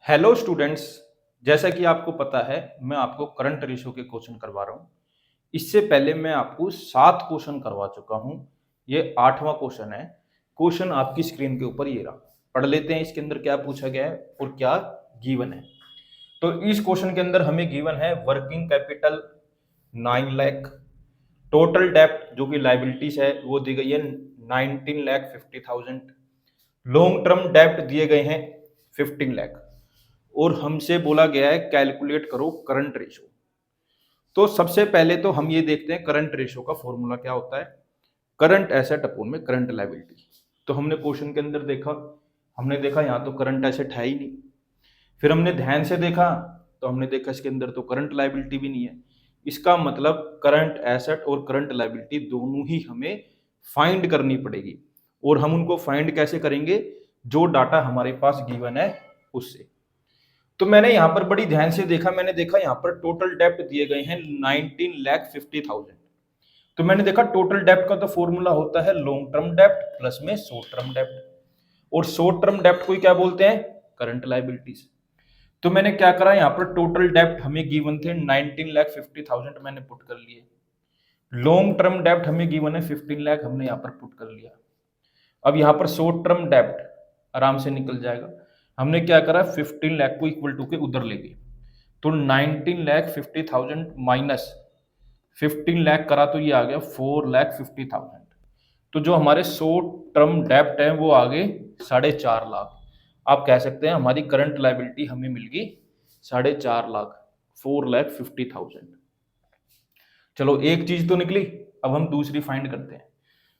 Hello students. जैसा कि आपको पता है मैं आपको करंट रेशो के क्वेश्चन करवा रहा हूँ। इससे पहले मैं आपको 7 क्वेश्चन करवा चुका हूँ। ये 8वां क्वेश्चन है। क्वेश्चन आपकी स्क्रीन के ऊपर ये रहा। पढ़ लेते हैं इसके अंदर क्या पूछा गया है और क्या गिवन है। तो इस क्वेश्चन के अंदर हमें गिवन है वर्किंग कैपिटल 9 लाख, टोटल डेप्ट जो कि लाइबिलिटीज है वो दी गई है 19,50,000, लॉन्ग टर्म डेप्ट दिए गए हैं 15 लाख और हमसे बोला गया है कैलकुलेट करो करंट रेशो। तो सबसे पहले तो हम ये देखते हैं करंट रेशो का फॉर्मूला क्या होता है। करंट एसेट अपॉन में करंट लायबिलिटी। तो हमने क्वेश्चन के अंदर देखा, हमने देखा यहाँ तो करंट एसेट है ही नहीं। फिर हमने ध्यान से देखा तो हमने देखा इसके अंदर तो करंट लायबिलिटी भी नहीं है। इसका मतलब करंट एसेट और करंट लायबिलिटी दोनों ही हमें फाइंड करनी पड़ेगी। और हम उनको फाइंड कैसे करेंगे? जो डाटा हमारे पास गिवन है उससे। तो मैंने यहां पर बड़ी ध्यान से देखा, मैंने देखा यहां पर टोटल डेप्ट दिए गए हैं 19,50,000। तो मैंने देखा टोटल डेप्ट का तो फॉर्मूला होता है लॉन्ग टर्म डेप्ट प्लस में शॉर्ट टर्म डेप्ट, और शॉर्ट टर्म डेप्ट को क्या बोलते हैं? Current liabilities. तो मैंने क्या करा, यहाँ पर टोटल डेप्ट हमें गिवन थे 19,50,000 मैंने पुट कर लिए। लॉन्ग टर्म डेप्ट हमें गिवन है 15 लाख, हमने यहाँ पर पुट कर लिया। अब यहाँ पर शॉर्ट टर्म डेप्ट आराम से निकल जाएगा। हमने क्या करा, 15 लाख को इक्वल टू के उधर ले गए। तो 19,50,000 माइनस 15 लाख करा तो ये आ गया 4,50,000। तो जो हमारे शॉर्ट टर्म डेप्ट है वो आ गए 4.5 लाख। आप कह सकते हैं हमारी करंट लायबिलिटी हमें मिल गई 4.5 लाख, 4,50,000। चलो एक चीज तो निकली। अब हम दूसरी फाइंड करते हैं।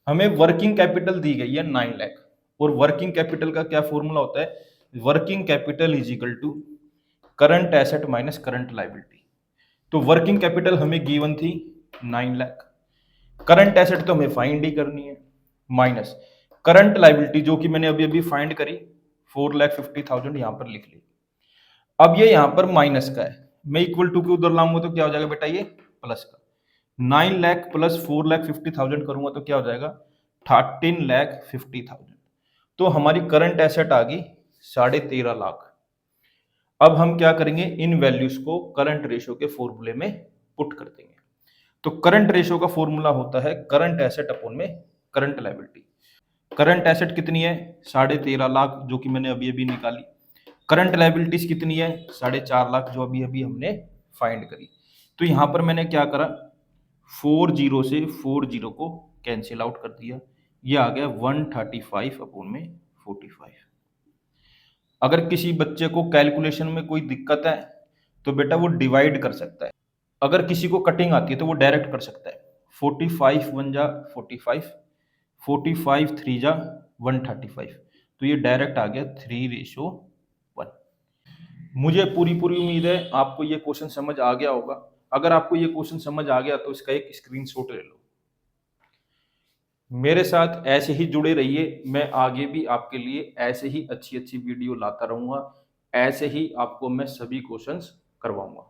हमें वर्किंग कैपिटल दी गई है 9 लाख, और वर्किंग कैपिटल का क्या फॉर्मूला होता है? Working capital is equal to current asset minus current liability. तो वर्किंग कैपिटल हमें गिवन थी 9 लाख, करंट एसेट तो हमें फाइंड ही करनी है, माइनस करंट लायबिलिटी जो कि मैंने अभी अभी फाइंड करी 4,50,000 यहां पर लिख ली। अब ये यहां पर माइनस का है, मैं इक्वल टू के उधर लाऊंगा तो क्या हो जाएगा बेटा? ये प्लस का। 9 लाख प्लस 4,50,000 करूंगा तो क्या हो जाएगा? 13,50,000। तो हमारी करंट एसेट आ गई 13.5 लाख। अब हम क्या करेंगे, इन वैल्यूज को करंट रेशो के फॉर्मूले में पुट कर देंगे। तो करंट रेशो का फॉर्मूला होता है करंट एसेट अपॉन में करंट लायबिलिटी। करंट एसेट कितनी है? 13.5 लाख, जो कि मैंने अभी अभी निकाली। करंट लायबिलिटीज कितनी है? 4.5 लाख, जो अभी अभी हमने फाइंड करी। तो यहां पर मैंने क्या करा, 40 से 40 को कैंसिल आउट कर दिया। ये आ गया 135 अपॉन में 45। अगर किसी बच्चे को कैलकुलेशन में कोई दिक्कत है तो बेटा वो डिवाइड कर सकता है। अगर किसी को कटिंग आती है तो वो डायरेक्ट कर सकता है। 45 1 जा 45, 45 3 जा 135। तो ये डायरेक्ट आ गया 3:1। मुझे पूरी पूरी उम्मीद है आपको ये क्वेश्चन समझ आ गया होगा। अगर आपको ये क्वेश्चन समझ आ गया तो इसका एक स्क्रीनशॉट ले लो। मेरे साथ ऐसे ही जुड़े रहिए, मैं आगे भी आपके लिए ऐसे ही अच्छी अच्छी वीडियो लाता रहूंगा। ऐसे ही आपको मैं सभी क्वेश्चंस करवाऊंगा।